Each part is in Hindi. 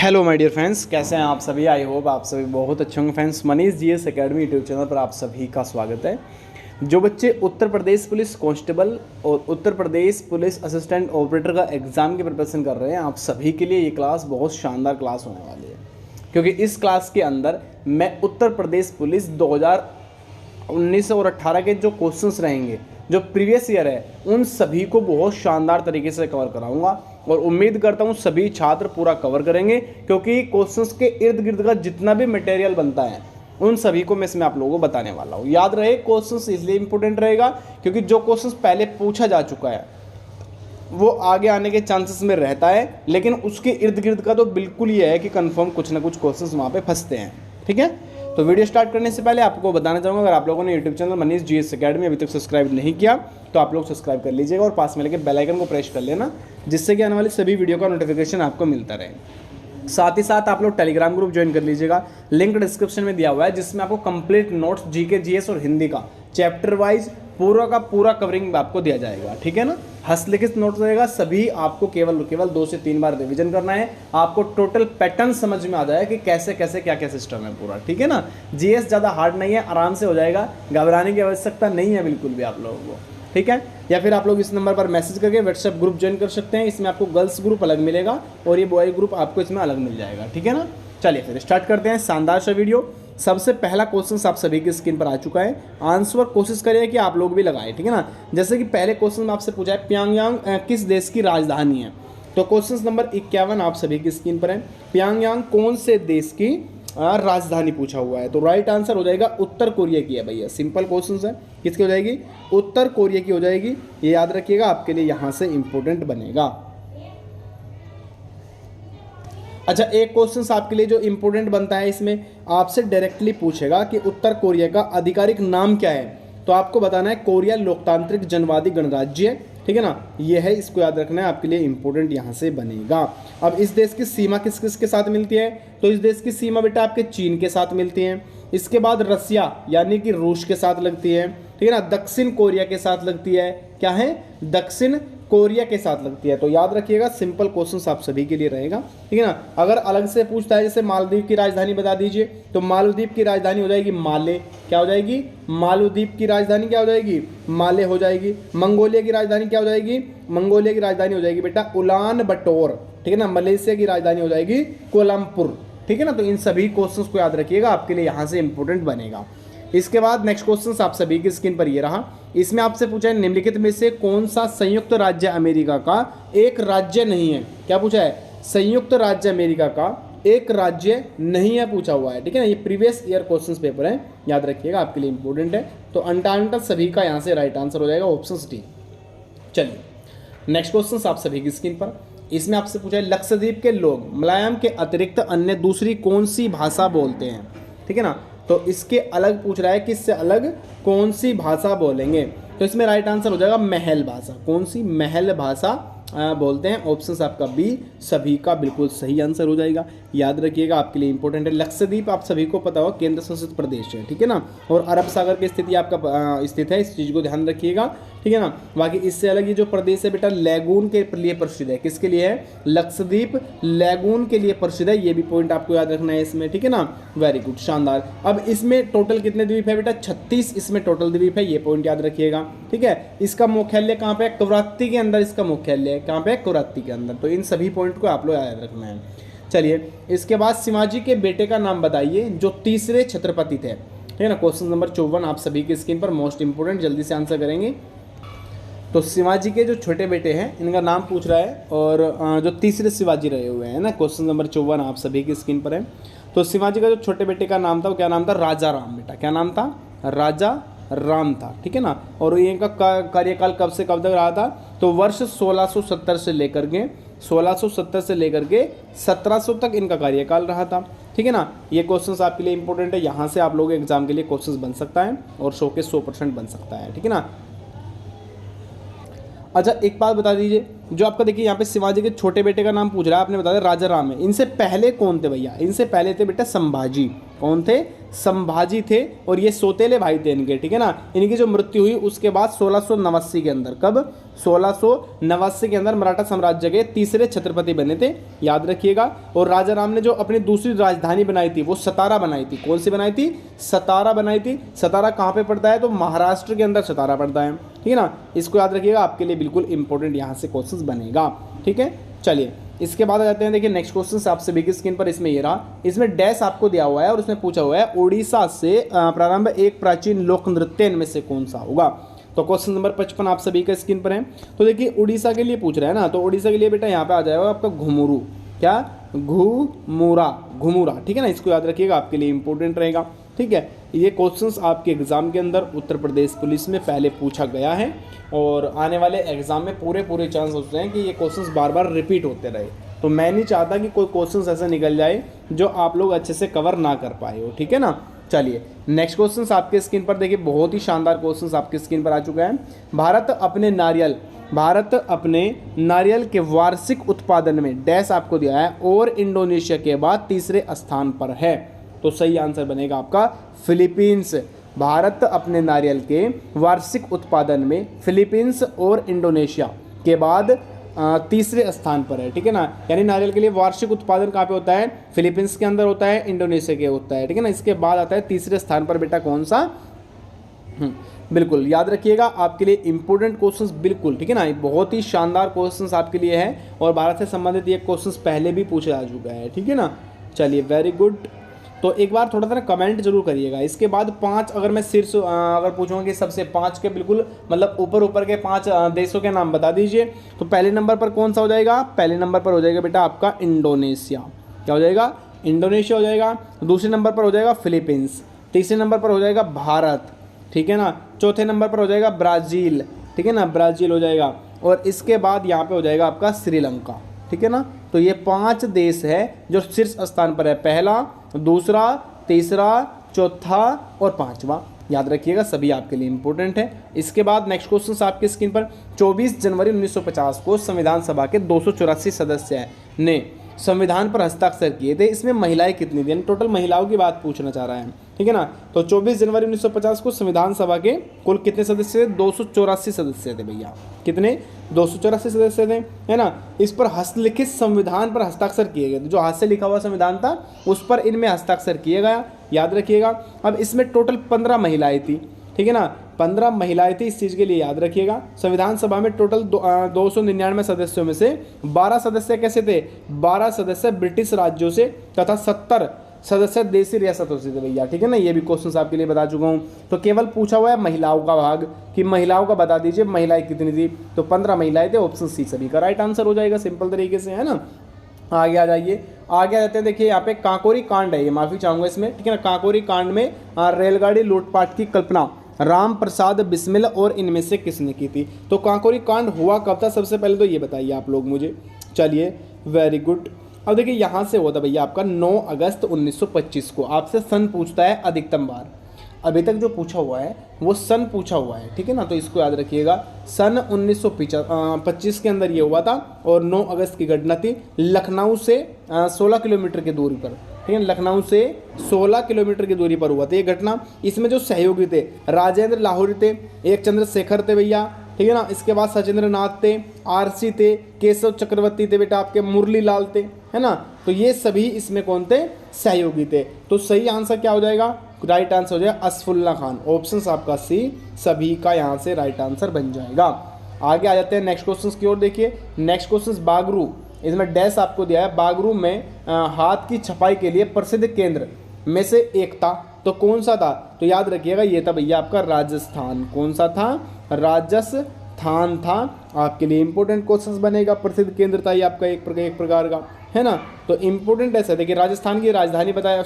हेलो माय डियर फ्रेंड्स, कैसे हैं आप सभी। आई होप आप सभी बहुत अच्छे होंगे। Friends, Manish GS academy YouTube channel पर आप सभी का स्वागत है। जो बच्चे उत्तर प्रदेश पुलिस कांस्टेबल और Uttar Pradesh police assistant operator का एग्ज़ाम की प्रिपरेशन कर रहे हैं, आप सभी के लिए ये क्लास बहुत शानदार क्लास होने वाली है, क्योंकि इस क्लास के अंदर मैं उत्तर प्रदेश पुलिस 2019 और 18 के जो क्वेश्चंस रहेंगे, जो प्रीवियस ईयर है, उन सभी को बहुत शानदार तरीके से कवर कराऊंगा और उम्मीद करता हूं सभी छात्र पूरा कवर करेंगे, क्योंकि क्वेश्चंस के इर्द गिर्द का जितना भी मटेरियल बनता है उन सभी को मैं इसमें आप लोगों को बताने वाला हूं। याद रहे, क्वेश्चंस इसलिए इंपॉर्टेंट रहेगा क्योंकि जो क्वेश्चंस पहले पूछा जा चुका है वो आगे आने के चांसेस में रहता है, लेकिन उसके इर्द गिर्द का तो बिल्कुल ये है कि कंफर्म कुछ ना कुछ क्वेश्चंस वहाँ पे फंसते हैं। ठीक है, तो वीडियो स्टार्ट करने से पहले आपको बताना चाहूँगा, अगर आप लोगों ने YouTube channel Manish GS academy अभी तक सब्सक्राइब नहीं किया तो आप लोग सब्सक्राइब कर लीजिएगा और पास में लेके बेल आइकन को प्रेस कर लेना, जिससे कि आने वाली सभी वीडियो का नोटिफिकेशन आपको मिलता रहे। साथ ही साथ आप लोग टेलीग्राम ग्रुप ज्वाइन कर लीजिएगा, लिंक डिस्क्रिप्शन में दिया हुआ है, जिसमें आपको कंप्लीट नोट्स जीके जीएस और हिंदी का चैप्टर वाइज पूरा का पूरा कवरिंग आपको दिया जाएगा। ठीक है ना, हस्तलिखित नोट रहेगा, सभी आपको केवल 2 से 3 बार रिवीजन करना है, आपको टोटल पैटर्न समझ में आ जाएगा कि कैसे कैसे क्या क्या सिस्टम है पूरा। ठीक है ना, जीएस ज़्यादा हार्ड नहीं है, आराम से हो जाएगा, घबराने की आवश्यकता नहीं है बिल्कुल भी आप लोगों को। ठीक है, या फिर आप लोग इस नंबर पर मैसेज करके व्हाट्सएप ग्रुप ज्वाइन कर सकते हैं, इसमें आपको गर्ल्स ग्रुप अलग मिलेगा और ये बॉय ग्रुप आपको इसमें अलग मिल जाएगा। ठीक है ना, चलिए फिर स्टार्ट करते हैं शानदार सा वीडियो। सबसे पहला क्वेश्चन आप सभी की स्क्रीन पर आ चुका है, आंसर कोशिश करिए कि आप लोग भी लगाएं। ठीक है ना, जैसे कि पहले क्वेश्चन में आपसे पूछा है प्योंगयांग किस देश की राजधानी है, तो क्वेश्चन नंबर 51 आप सभी की स्क्रीन पर है, प्योंगयांग कौन से देश की राजधानी पूछा हुआ है, तो राइट आंसर हो जाएगा उत्तर कोरिया की है भैया। सिंपल क्वेश्चन है, किसकी हो जाएगी, उत्तर कोरिया की हो जाएगी, ये याद रखिएगा, आपके लिए यहाँ से इंपॉर्टेंट बनेगा। अच्छा, एक क्वेश्चन आपके लिए जो इंपॉर्टेंट बनता है, इसमें आपसे डायरेक्टली पूछेगा कि उत्तर कोरिया का आधिकारिक नाम क्या है, तो आपको बताना है कोरिया लोकतांत्रिक जनवादी गणराज्य। ठीक है ना, ये है, इसको याद रखना है, आपके लिए इंपॉर्टेंट यहाँ से बनेगा। अब इस देश की सीमा किस किस के साथ मिलती है, तो इस देश की सीमा बेटा आपके चीन के साथ मिलती है, इसके बाद रसिया यानी कि रूस के साथ लगती है। ठीक है ना, दक्षिण कोरिया के साथ लगती है, क्या है, दक्षिण कोरिया के साथ लगती है। तो याद रखिएगा, सिंपल क्वेश्चन आप सभी के लिए रहेगा। ठीक है ना, अगर अलग से पूछता है जैसे मालदीव की राजधानी बता दीजिए, तो मालदीव की राजधानी हो जाएगी माले, क्या हो जाएगी, मालदीव की राजधानी क्या हो जाएगी, माले हो जाएगी। मंगोलिया की राजधानी क्या हो जाएगी, मंगोलिया की राजधानी हो जाएगी बेटा उलान बटोर। ठीक है ना, मलेशिया की राजधानी हो जाएगी कोलमपुर। ठीक है ना, तो इन सभी क्वेश्चंस को याद रखिएगा, आपके लिए यहाँ से इंपॉर्टेंट बनेगा। इसके बाद नेक्स्ट क्वेश्चन आप सभी की स्क्रीन पर ये रहा, इसमें आपसे पूछा है निम्नलिखित में से कौन सा संयुक्त राज्य अमेरिका का एक राज्य नहीं है, क्या पूछा है, संयुक्त राज्य अमेरिका का एक राज्य नहीं है पूछा हुआ है। ठीक है ना, ये प्रीवियस ईयर क्वेश्चंस पेपर है, याद रखिएगा, आपके लिए इंपॉर्टेंट है। तो अंटार्कटिका सभी का यहाँ से राइट आंसर हो जाएगा, ऑप्शन डी। चलिए नेक्स्ट क्वेश्चन आप सभी की स्क्रीन पर, इसमें आपसे पूछा है लक्षद्वीप के लोग मलयालम के अतिरिक्त अन्य दूसरी कौन सी भाषा बोलते हैं। ठीक है ना, तो इसके अलग पूछ रहा है, किससे अलग कौन सी भाषा बोलेंगे, तो इसमें राइट आंसर हो जाएगा महल भाषा। कौन सी, महल भाषा बोलते हैं, ऑप्शन आपका बी सभी का बिल्कुल सही आंसर हो जाएगा। याद रखिएगा, आपके लिए इंपॉर्टेंट है। लक्षद्वीप आप सभी को पता होगा केंद्र शासित प्रदेश है। ठीक है ना, और अरब सागर की स्थिति आपका स्थित है, इस चीज़ को ध्यान रखिएगा। ठीक है ना, बाकी इससे अलग ये जो प्रदेश है बेटा लैगून के लिए प्रसिद्ध है, किसके लिए है, लक्षद्वीप लैगून के लिए प्रसिद्ध है, ये भी पॉइंट आपको याद रखना है इसमें। ठीक है ना, वेरी गुड, शानदार। अब इसमें टोटल कितने द्वीप है बेटा, 36 इसमें टोटल द्वीप है, ये पॉइंट याद रखिएगा। ठीक है, इसका मुख्यालय कहाँ पे है, कवरत्ती के अंदर इसका मुख्यालय है, कहाँ पे, कवरत्ती के अंदर। तो इन सभी पॉइंट को आप लोग याद रखना है। चलिए इसके बाद शिवाजी के बेटे का नाम बताइए जो तीसरे छत्रपति थे। ठीक है ना, क्वेश्चन नंबर 54 आप सभी की स्क्रीन पर, मोस्ट इंपोर्टेंट, जल्दी से आंसर करेंगे। तो शिवाजी के जो छोटे बेटे हैं इनका नाम पूछ रहा है, और जो तीसरे शिवाजी रहे हुए हैं ना, क्वेश्चन नंबर 54 आप सभी की स्क्रीन पर है। तो शिवाजी का जो छोटे बेटे का नाम था वो क्या नाम था, राजा राम बेटा, क्या नाम था, राजा राम था। ठीक है ना, और ये इनका कार्यकाल कब से कब तक रहा था, तो वर्ष 1670 से लेकर के 1700 तक इनका कार्यकाल रहा था। ठीक है ना, ये क्वेश्चंस आपके लिए इंपॉर्टेंट है, यहाँ से आप लोग एग्जाम के लिए क्वेश्चंस बन सकता है और 100 के 100% बन सकता है। ठीक है ना, अच्छा एक बात बता दीजिए, जो आपका देखिए यहाँ पे शिवाजी के छोटे बेटे का नाम पूछ रहा है, आपने बता दिया राजा राम है। इनसे पहले कौन थे भैया? इनसे पहले थे बेटा संभाजी। कौन थे? संभाजी थे, और ये सौतेले भाई थे इनके, ठीक है ना। इनकी जो मृत्यु हुई उसके बाद 1689 के अंदर, कब? 1689 के अंदर मराठा साम्राज्य के तीसरे छत्रपति बने थे, याद रखिएगा। और राजा राम ने जो अपनी दूसरी राजधानी बनाई थी वो सतारा बनाई थी। कौन सी बनाई थी? सतारा बनाई थी। सतारा कहाँ पे पड़ता है? तो महाराष्ट्र के अंदर सतारा पड़ता है, ठीक है ना। इसको याद रखिएगा, आपके लिए बिल्कुल इंपॉर्टेंट यहाँ से क्वेश्चन बनेगा, ठीक है। चलिए इसके बाद आ जाते हैं, देखिए नेक्स्ट क्वेश्चन आपसे बिग स्क्रीन पर, इसमें ये रहा। इसमें डैश आपको दिया हुआ है और उसमें पूछा हुआ है उड़ीसा से प्रारंभ एक प्राचीन लोक नृत्य इनमें से कौन सा होगा। तो क्वेश्चन नंबर 55 आप सभी का स्क्रीन पर है। तो देखिए उड़ीसा के लिए पूछ रहा है ना, तो उड़ीसा के लिए बेटा यहाँ पे आ जाएगा आपका घुमुरू। क्या? घुमुरा, घुमुरा, ठीक है ना। इसको याद रखिएगा, आपके लिए इंपॉर्टेंट रहेगा, ठीक है। ये क्वेश्चंस आपके एग्जाम के अंदर उत्तर प्रदेश पुलिस में पहले पूछा गया है, और आने वाले एग्जाम में पूरे चांस होते हैं कि ये क्वेश्चंस बार बार रिपीट होते रहे। तो मैं नहीं चाहता कि कोई क्वेश्चंस ऐसा निकल जाए जो आप लोग अच्छे से कवर ना कर पाए हो, ठीक है ना। चलिए नेक्स्ट क्वेश्चंस आपके स्क्रीन पर देखिए, बहुत ही शानदार क्वेश्चंस आपके स्क्रीन पर आ चुका है। भारत अपने नारियल के वार्षिक उत्पादन में डैश आपको दिया है और इंडोनेशिया के बाद तीसरे स्थान पर है। तो सही आंसर बनेगा आपका फिलीपींस। भारत अपने नारियल के वार्षिक उत्पादन में फिलीपींस और इंडोनेशिया के बाद तीसरे स्थान पर है, ठीक है ना। यानी नारियल के लिए वार्षिक उत्पादन कहाँ पे होता है? फिलीपींस के अंदर होता है, इंडोनेशिया के होता है, ठीक है ना। इसके बाद आता है तीसरे स्थान पर बेटा कौन सा? बिल्कुल याद रखिएगा, आपके लिए इंपॉर्टेंट क्वेश्चंस बिल्कुल, ठीक है ना। बहुत ही शानदार क्वेश्चंस आपके लिए है, और भारत से संबंधित ये क्वेश्चंस पहले भी पूछा जा चुका है, ठीक है ना। चलिए वेरी गुड। तो एक बार थोड़ा सा कमेंट जरूर करिएगा। इसके बाद 5 अगर मैं शीर्ष अगर पूछूंगा कि सबसे 5 के बिल्कुल मतलब ऊपर के 5 देशों के नाम बता दीजिए, तो पहले नंबर पर कौन सा हो जाएगा? पहले नंबर पर हो जाएगा बेटा आपका इंडोनेशिया। क्या हो जाएगा? इंडोनेशिया हो जाएगा। दूसरे नंबर पर हो जाएगा फिलीपींस। तीसरे नंबर पर हो जाएगा भारत, ठीक है ना। चौथे नंबर पर हो जाएगा ब्राज़ील, ठीक है ना, ब्राज़ील हो जाएगा। और इसके बाद यहाँ पे हो जाएगा आपका श्रीलंका, ठीक है ना। तो ये 5 देश है जो शीर्ष स्थान पर है, पहला, दूसरा, तीसरा, चौथा और 5वां। याद रखिएगा, सभी आपके लिए इंपॉर्टेंट है। इसके बाद नेक्स्ट क्वेश्चन आपके स्क्रीन पर, 24 जनवरी 1950 को संविधान सभा के 284 सदस्य ने संविधान पर हस्ताक्षर किए थे। इसमें महिलाएं कितनी थी? टोटल महिलाओं की बात पूछना चाह रहा है, ठीक है ना। तो 24 जनवरी 1950 को संविधान सभा के कुल कितने सदस्य थे? 284 सदस्य थे भैया। कितने? 284 सदस्य थे, है ना। इस पर हस्तलिखित संविधान पर हस्ताक्षर किए गए, जो हाथ से लिखा हुआ संविधान था उस पर इनमें हस्ताक्षर किया गया, याद रखिएगा। अब इसमें टोटल 15 महिलाएं थी, ठीक है ना। 15 महिलाएं थी, इस चीज़ के लिए याद रखिएगा। संविधान सभा में टोटल 299 सदस्यों में से 12 सदस्य कैसे थे? 12 सदस्य ब्रिटिश राज्यों से तथा 70 सदस्य देशी रियासतों से थे भैया, ठीक है ना। ये भी क्वेश्चन आपके लिए बता चुका हूँ। तो केवल पूछा हुआ है महिलाओं का भाग, कि महिलाओं का बता दीजिए महिलाएं कितनी थी। तो 15 महिलाएं थे, ऑप्शन सी सभी का राइट आंसर हो जाएगा, सिंपल तरीके से, है ना। आगे आ जाइए, आगे आ जाते हैं। देखिए यहाँ पे काकोरी कांड है, ये माफी चाहूंगा इसमें, ठीक है ना। काकोरी कांड में रेलगाड़ी लूटपाट की कल्पना राम प्रसाद बिस्मिल और इनमें से किसने की थी? तो काकोरी कांड हुआ कब था? सबसे पहले तो ये बताइए आप लोग मुझे। चलिए वेरी गुड। अब देखिए यहाँ से हुआ था भैया आपका 9 अगस्त 1925 को। आपसे सन पूछता है अधिकतम बार, अभी तक जो पूछा हुआ है वो सन पूछा हुआ है, ठीक है ना। तो इसको याद रखिएगा, सन 1925 के अंदर ये हुआ था, और 9 अगस्त की घटना थी। लखनऊ से 16 किलोमीटर की दूरी पर, ठीक है, लखनऊ से 16 किलोमीटर की दूरी पर हुआ था ये घटना। इसमें जो सहयोगी थे, राजेंद्र लाहौरी थे, एक चंद्रशेखर थे भैया, ठीक है ना। इसके बाद सचिंद्र नाथ थे, आरसी थे, केशव चक्रवर्ती थे बेटा आपके, मुरली लाल थे, है ना। तो ये सभी इसमें कौन थे? सहयोगी थे। तो सही आंसर क्या हो जाएगा? राइट आंसर हो जाएगा असफुल्ला खान। ऑप्शन आपका सी सभी का यहाँ से राइट आंसर बन जाएगा। आगे आ जाते हैं नेक्स्ट क्वेश्चन की ओर। देखिए नेक्स्ट क्वेश्चन, बागरू, इसमें डैश आपको दिया है। बागरू में हाथ की छपाई के लिए प्रसिद्ध केंद्र में से एक था, तो कौन सा था? तो याद रखिएगा ये था भैया आपका राजस्थान। कौन सा था? राजस्थान था। आपके लिए इंपॉर्टेंट क्वेश्चंस बनेगा। प्रसिद्ध केंद्र था ये आपका एक प्रकार का, है ना। तो इंपॉर्टेंट ऐसा देखिए, राजस्थान की राजधानी बताया,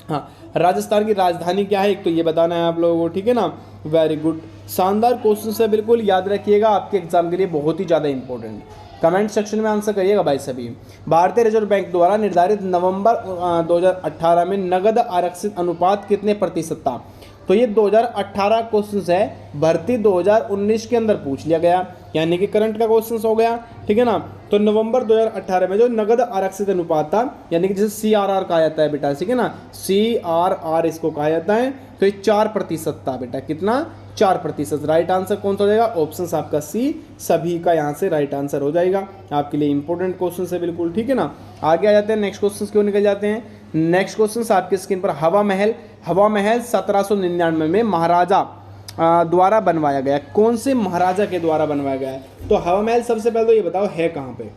हाँ राजस्थान की राजधानी क्या है एक तो ये बताना है आप लोगों को, ठीक है ना। वेरी गुड, शानदार क्वेश्चन है, बिल्कुल याद रखिएगा, आपके एग्जाम के लिए बहुत ही ज़्यादा इंपॉर्टेंट। कमेंट सेक्शन में आंसर करिएगा भाई सभी। भारतीय रिजर्व बैंक द्वारा निर्धारित नवंबर 2018 में नगद आरक्षित अनुपात कितने प्रतिशत था? तो ये 2018 क्वेश्चन है, भर्ती 2019 के अंदर पूछ लिया गया, यानी कि करंट का क्वेश्चन हो गया, ठीक है ना। तो नवंबर 2018 में जो नगद आरक्षित अनुपात था, यानी कि जैसे CRR कहा जाता है बेटा, ठीक है ना, CRR इसको कहा जाता है, तो ये 4% था बेटा, कितना 4%। राइट आंसर कौन सा हो जाएगा, ऑप्शन आपका सी सभी का यहाँ से राइट आंसर हो जाएगा। आपके लिए इंपॉर्टेंट क्वेश्चन है बिल्कुल, ठीक है ना। आगे आ जाते हैं, नेक्स्ट क्वेश्चन क्यों निकल जाते हैं। नेक्स्ट क्वेश्चन आपकी स्क्रीन पर, हवा महल 1799 में महाराजा द्वारा बनवाया गया, कौन से महाराजा के द्वारा बनवाया गया है। तो हवा महल सबसे पहले तो ये बताओ है कहाँ पे,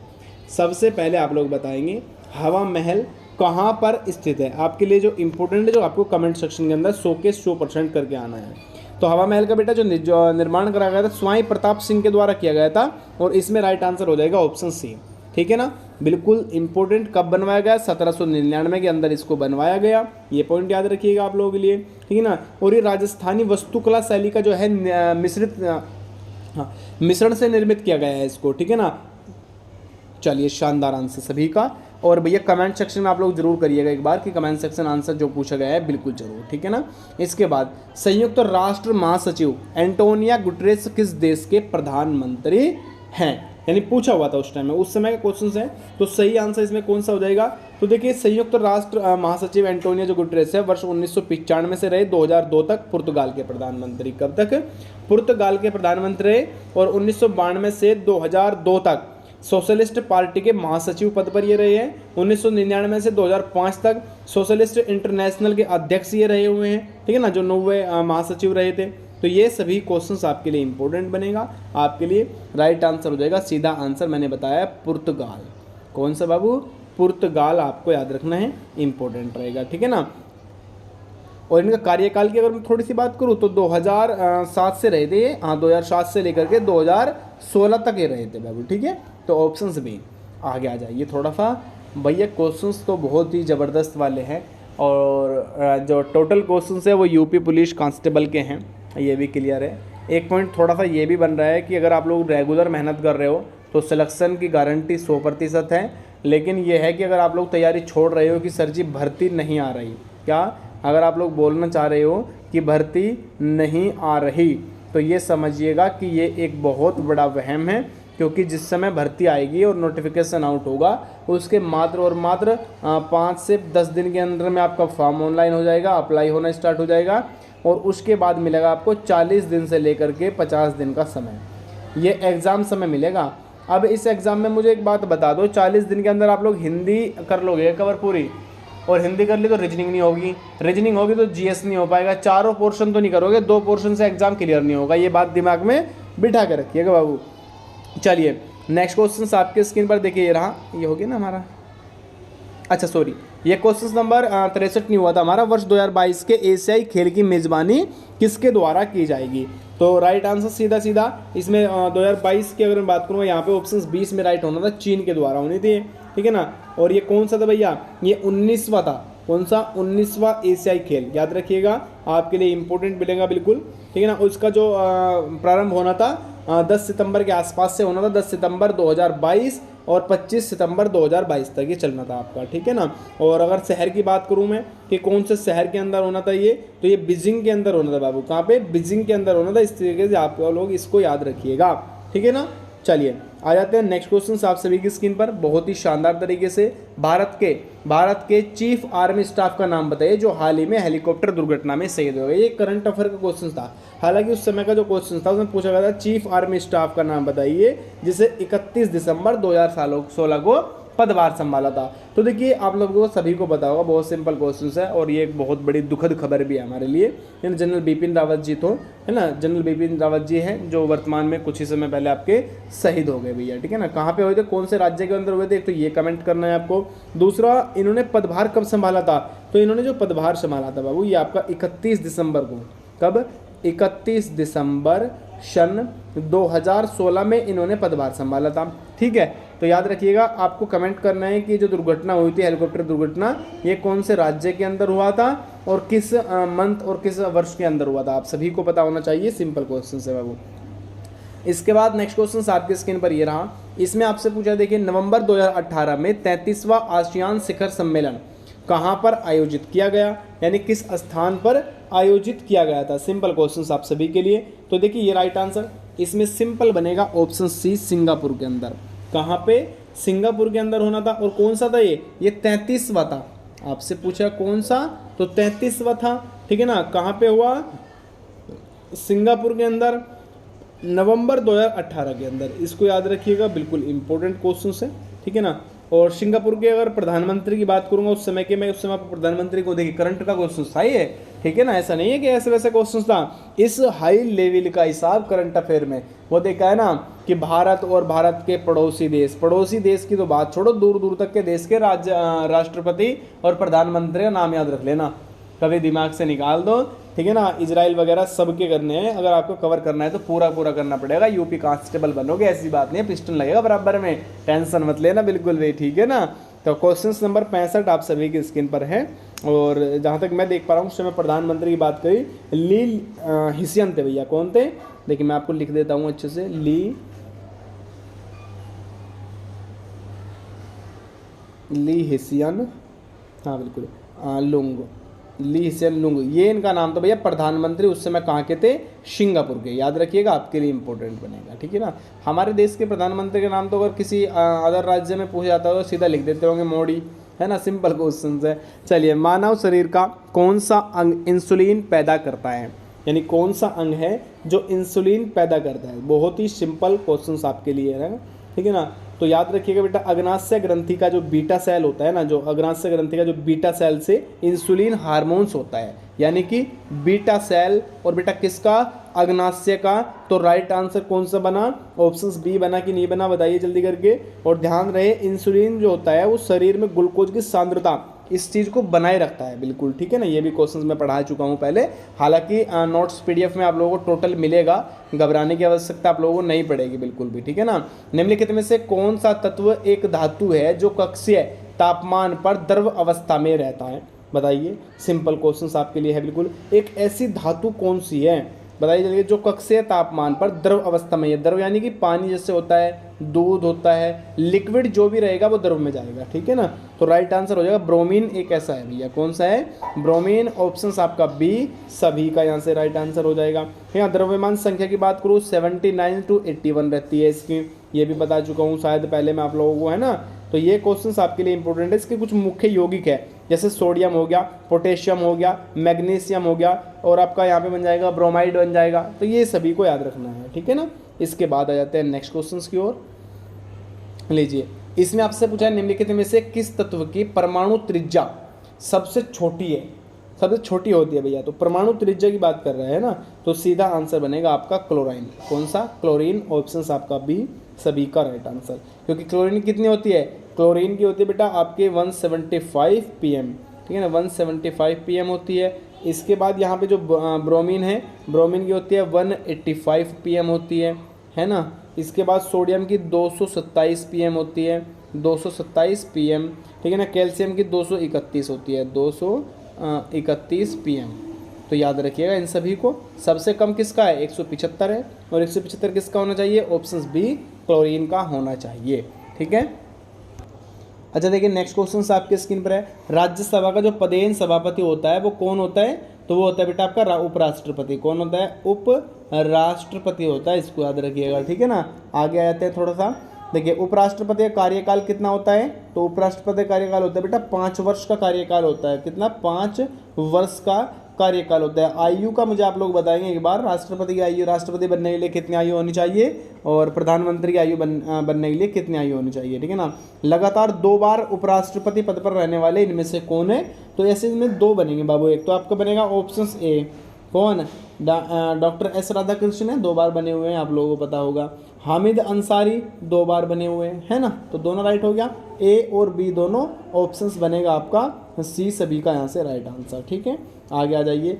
सबसे पहले आप लोग बताएंगे हवा महल कहाँ पर स्थित है। आपके लिए जो इंपॉर्टेंट है, जो आपको कमेंट सेक्शन के अंदर 100 के 100% करके आना है। तो हवा महल का बेटा जो निर्माण कराया गया था स्वाई प्रताप सिंह के द्वारा किया गया था, और इसमें राइट आंसर हो जाएगा ऑप्शन सी, ठीक है ना। बिल्कुल इंपॉर्टेंट, कब बनवाया गया, 1799 के अंदर इसको बनवाया गया, ये पॉइंट याद रखिएगा आप लोगों के लिए, ठीक है ना। और ये राजस्थानी वास्तुकला शैली का जो है मिश्रण से निर्मित किया गया है इसको, ठीक है ना। चलिए, शानदार आंसर सभी का। और भैया कमेंट सेक्शन में आप लोग जरूर करिएगा एक बार कि कमेंट सेक्शन आंसर जो पूछा गया है बिल्कुल जरूर, ठीक है ना। इसके बाद संयुक्त राष्ट्र महासचिव एंटोनिया गुटेरेस किस देश के प्रधानमंत्री हैं, यानी पूछा हुआ था उस टाइम में, उस समय का क्वेश्चन है। तो सही आंसर इसमें कौन सा हो जाएगा, तो देखिए संयुक्त राष्ट्र महासचिव एंटोनियो जो गुटेरेस है, वर्ष 1995 से रहे 2002 तक पुर्तगाल के प्रधानमंत्री। कब तक पुर्तगाल के प्रधानमंत्री रहे, और 1992 से 2002 तक सोशलिस्ट पार्टी के महासचिव पद पर ये रहे हैं। 1999 से 2005 तक सोशलिस्ट इंटरनेशनल के अध्यक्ष ये रहे हुए हैं, ठीक है ना, जो 9वें महासचिव रहे थे। तो ये सभी क्वेश्चंस आपके लिए इंपॉर्टेंट बनेगा, आपके लिए राइट आंसर हो जाएगा सीधा आंसर मैंने बताया पुर्तगाल। कौन सा बाबू, पुर्तगाल आपको याद रखना है, इंपॉर्टेंट रहेगा, ठीक है ना। और इनका कार्यकाल की अगर मैं थोड़ी सी बात करूँ तो 2007 से रहे थे, हाँ 2007 से लेकर के 2016 तक ये रहे थे बाबू, ठीक है। तो ऑप्शंस भी आगे आ जाइए थोड़ा सा भैया, क्वेश्चंस तो बहुत ही ज़बरदस्त वाले हैं, और जो टोटल क्वेश्चंस है वो यूपी पुलिस कांस्टेबल के हैं, ये भी क्लियर है। एक पॉइंट थोड़ा सा ये भी बन रहा है कि अगर आप लोग रेगुलर मेहनत कर रहे हो तो सिलेक्शन की गारंटी 100% है, लेकिन ये है कि अगर आप लोग तैयारी छोड़ रहे हो कि सर जी भर्ती नहीं आ रही, क्या अगर आप लोग बोलना चाह रहे हो कि भर्ती नहीं आ रही, तो ये समझिएगा कि ये एक बहुत बड़ा वहम है, क्योंकि जिस समय भर्ती आएगी और नोटिफिकेशन आउट होगा उसके मात्र और मात्र 5 से 10 दिन के अंदर में आपका फॉर्म ऑनलाइन हो जाएगा, अप्लाई होना स्टार्ट हो जाएगा, और उसके बाद मिलेगा आपको 40 दिन से लेकर के 50 दिन का समय, ये एग्ज़ाम समय मिलेगा। अब इस एग्ज़ाम में मुझे एक बात बता दो, 40 दिन के अंदर आप लोग हिंदी कर लोगे कवर पूरी, और हिंदी कर ली तो रीजनिंग नहीं होगी, रीजनिंग होगी तो जीएस नहीं हो पाएगा, चारों पोर्शन तो नहीं करोगे, 2 पोर्शन से एग्जाम क्लियर नहीं होगा, ये बात दिमाग में बिठा के रखिएगा बाबू। चलिए नेक्स्ट क्वेश्चन आपके स्क्रीन पर देखिए, ये रहा, ये हो गया ना हमारा, अच्छा सॉरी, ये क्वेश्चन नंबर 63 नहीं हुआ था हमारा, वर्ष 2022 के एशियाई खेल की मेज़बानी किसके द्वारा की जाएगी। तो राइट आंसर सीधा सीधा इसमें 2022 की अगर मैं बात करूँ, यहाँ पे ऑप्शन 20 में राइट होना था, चीन के द्वारा होनी थी, ठीक है ना। और ये कौन सा था भैया, ये 19वां था, कौन सा 19वां एशियाई खेल, याद रखिएगा आपके लिए इंपॉर्टेंट मिलेगा बिल्कुल, ठीक है ना। उसका जो प्रारंभ होना था 10 सितंबर के आसपास से होना था, 10 सितंबर 2022 और 25 सितंबर 2022 तक ये चलना था आपका, ठीक है ना। और अगर शहर की बात करूँ मैं कि कौन से शहर के अंदर होना था ये, तो ये बीजिंग के अंदर होना था बाबू, कहाँ पे, बीजिंग के अंदर होना था। इस तरीके से आप लोग इसको याद रखिएगा, ठीक है ना। चलिए आ जाते हैं नेक्स्ट क्वेश्चन आप सभी की स्क्रीन पर, बहुत ही शानदार तरीके से, भारत के चीफ आर्मी स्टाफ का नाम बताइए जो हाल ही में हेलीकॉप्टर दुर्घटना में शहीद हो गए। ये करंट अफेयर का क्वेश्चन था, हालांकि उस समय का जो क्वेश्चन था उसमें पूछा गया था चीफ आर्मी स्टाफ का नाम बताइए जिसे 31 दिसंबर 2016 को पदभार संभाला था। तो देखिए आप लोगों को सभी को पता होगा, बहुत सिंपल क्वेश्चन है, और ये एक बहुत बड़ी दुखद खबर भी है हमारे लिए। जनरल बिपिन रावत जी तो है ना, जनरल बिपिन रावत जी हैं जो वर्तमान में कुछ ही समय पहले आपके शहीद हो गए भैया, ठीक है ना। कहाँ पे हुए थे, कौन से राज्य के अंदर हुए थे, एक तो ये कमेंट करना है आपको। दूसरा, इन्होंने पदभार कब संभाला था, तो इन्होंने जो पदभार संभाला था बाबू, ये आपका 31 दिसंबर को, कब, 31 दिसंबर सन 2016 में इन्होंने पदभार संभाला था, ठीक है। तो याद रखिएगा, आपको कमेंट करना है कि जो दुर्घटना हुई थी हेलीकॉप्टर दुर्घटना, ये कौन से राज्य के अंदर हुआ था और किस मंथ और किस वर्ष के अंदर हुआ था, आप सभी को पता होना चाहिए, सिंपल क्वेश्चन है बाबू। इसके बाद नेक्स्ट क्वेश्चन आपके स्क्रीन पर ये रहा, इसमें आपसे पूछा, देखिए नवंबर 2018 में 33वां आसियान शिखर सम्मेलन कहाँ पर आयोजित किया गया, यानी किस स्थान पर आयोजित किया गया था। सिंपल क्वेश्चन आप सभी के लिए। तो देखिए ये राइट आंसर इसमें सिंपल बनेगा ऑप्शन सी, सिंगापुर के अंदर। कहाँ पे? सिंगापुर के अंदर होना था। और कौन सा था ये 33वां था। आपसे पूछा कौन सा, तो 33वां था, ठीक है ना। कहाँ पे हुआ? सिंगापुर के अंदर, नवंबर 2018 के अंदर। इसको याद रखिएगा, बिल्कुल इंपॉर्टेंट क्वेश्चन है, ठीक है ना। और सिंगापुर के अगर प्रधानमंत्री की बात करूंगा उस समय के, मैं उस समय प्रधानमंत्री को देखिए करंट का क्वेश्चन था ये, ठीक है ना। ऐसा नहीं है कि ऐसे वैसे क्वेश्चन था, इस हाई लेवल का हिसाब करंट अफेयर में वो देखा है ना कि भारत और भारत के पड़ोसी देश की तो बात छोड़ो, दूर दूर तक के देश के राष्ट्रपति और प्रधानमंत्री का नाम याद रख लेना, कभी दिमाग से निकाल दो, ठीक है ना। इजराइल वगैरह सबके करने हैं, अगर आपको कवर करना है तो पूरा पूरा करना पड़ेगा। यूपी कांस्टेबल बनोगे, ऐसी बात नहीं है, पिस्टन लगेगा बराबर में, टेंशन मत लेना बिल्कुल भी, ठीक है ना। तो क्वेश्चन नंबर 65 आप सभी की स्क्रीन पर है। और जहाँ तक मैं देख पा रहा हूँ उस समय प्रधानमंत्री की बात करी, ली हिसियन थे भैया। कौन थे? देखिए मैं आपको लिख देता हूँ अच्छे से, ली हिसियन, हाँ बिल्कुल, लुंग, ली हिसियन लुंग, ये इनका नाम था भैया। प्रधानमंत्री उस समय कहाँ के थे? सिंगापुर के। याद रखिएगा, आपके लिए इंपॉर्टेंट बनेगा, ठीक है ना। हमारे देश के प्रधानमंत्री का नाम तो अगर किसी अदर राज्य में पूछा जाता है तो सीधा लिख देते होंगे मोदी, है ना। सिंपल क्वेश्चन है। चलिए, मानव शरीर का कौन सा अंग इंसुलिन पैदा करता है? यानी कौन सा अंग है जो इंसुलिन पैदा करता है? बहुत ही सिंपल क्वेश्चन आपके लिए है, ठीक है ना। तो याद रखिएगा बेटा, अग्नाशय ग्रंथि का जो बीटा सेल होता है ना, जो अग्नाशय ग्रंथि का जो बीटा सेल से इंसुलिन हार्मोन्स होता है, यानी कि बीटा सेल। और बेटा किसका? अग्नाशय का। तो राइट आंसर कौन सा बना? ऑप्शन बी बना कि नहीं बना, बताइए जल्दी करके। और ध्यान रहे, इंसुलिन जो होता है वो शरीर में ग्लूकोज की सांद्रता, इस चीज़ को बनाए रखता है, बिल्कुल, ठीक है ना। ये भी क्वेश्चंस मैं पढ़ा चुका हूँ पहले, हालांकि नोट्स पीडीएफ में आप लोगों को टोटल मिलेगा, घबराने की आवश्यकता आप लोगों को नहीं पड़ेगी बिल्कुल भी, ठीक है ना। निम्नलिखित में से कौन सा तत्व एक धातु है जो कक्षीय तापमान पर द्रव अवस्था में रहता है? बताइए, सिंपल क्वेश्चंस आपके लिए है बिल्कुल। एक ऐसी धातु कौन सी है, बताइए जल्दी, जो कक्षीय तापमान पर द्रव अवस्था में है। द्रव यानी कि पानी जैसे होता है, दूध होता है, लिक्विड जो भी रहेगा वो द्रव में जाएगा, ठीक है ना। तो राइट आंसर हो जाएगा ब्रोमीन, एक ऐसा है भैया। कौन सा है? ब्रोमीन। ऑप्शन आपका बी सभी का यहाँ से राइट आंसर हो जाएगा। यहाँ द्रव्यमान संख्या की बात करूँ 79 to 81 रहती है इसकी, ये भी बता चुका हूँ शायद पहले मैं आप लोगों को, है ना। तो ये क्वेश्चन आपके लिए इंपॉर्टेंट है। इसके कुछ मुख्य यौगिक है, जैसे सोडियम हो गया, पोटेशियम हो गया, मैग्नीशियम हो गया, और आपका यहाँ पे बन जाएगा ब्रोमाइड बन जाएगा। तो ये सभी को याद रखना है, ठीक है ना। इसके बाद आ जाते हैं नेक्स्ट क्वेश्चन की ओर। लीजिए, इसमें आपसे पूछा है निम्नलिखित में से किस तत्व की परमाणु त्रिज्या सबसे छोटी है? सबसे छोटी होती है भैया, तो परमाणु त्रिज्या की बात कर रहे हैं ना, तो सीधा आंसर बनेगा आपका क्लोराइन। कौन सा? क्लोरीन। ऑप्शन आपका बी सभी का राइट आंसर। क्योंकि क्लोरीन कितनी होती है? क्लोरीन की होती है बेटा आपके 175 pm, ठीक है ना, 175 pm होती है। इसके बाद यहाँ पे जो ब्रोमीन है, ब्रोमीन की होती है 185 pm होती है ना। इसके बाद सोडियम की 227 pm होती है, 227 pm, ठीक है ना। कैल्शियम की 231 होती है, 231 pm। तो याद रखिएगा इन सभी को। सबसे कम किसका है? 175 है। और 175 किसका होना चाहिए? ऑप्शन बी क्लोरीन का होना चाहिए, ठीक है। अच्छा देखिए, नेक्स्ट क्वेश्चन आपके स्क्रीन पर है। राज्यसभा का जो पदेन सभापति होता है वो कौन होता है? तो वो होता है बेटा आपका उपराष्ट्रपति। कौन होता है? उपराष्ट्रपति होता है, इसको याद रखिएगा, ठीक है ना। आगे आ जाते हैं थोड़ा सा। देखिए, उपराष्ट्रपति का कार्यकाल कितना होता है? तो उपराष्ट्रपति का कार्यकाल होता है बेटा 5 वर्ष का कार्यकाल होता है। कितना? 5 वर्ष का कार्यकाल होता है। आयु का मुझे आप लोग बताएंगे एक बार, राष्ट्रपति की आयु, राष्ट्रपति बनने के लिए कितनी आयु होनी चाहिए, और प्रधानमंत्री की आयु बनने के लिए कितनी आयु होनी चाहिए, ठीक है ना। लगातार 2 बार उपराष्ट्रपति पद पर रहने वाले इनमें से कौन है? तो ऐसे इनमें 2 बनेंगे बाबू। एक तो आपका बनेगा ऑप्शन ए, कौन? डॉक्टर एस राधाकृष्णन है, 2 बार बने हुए हैं, आप लोगों को पता होगा। हामिद अंसारी 2 बार बने हुए हैं, है ना। तो दोनों राइट हो गया, ए और बी दोनों। ऑप्शंस बनेगा आपका सी सभी का यहाँ से राइट आंसर, ठीक है। आगे आ जाइए।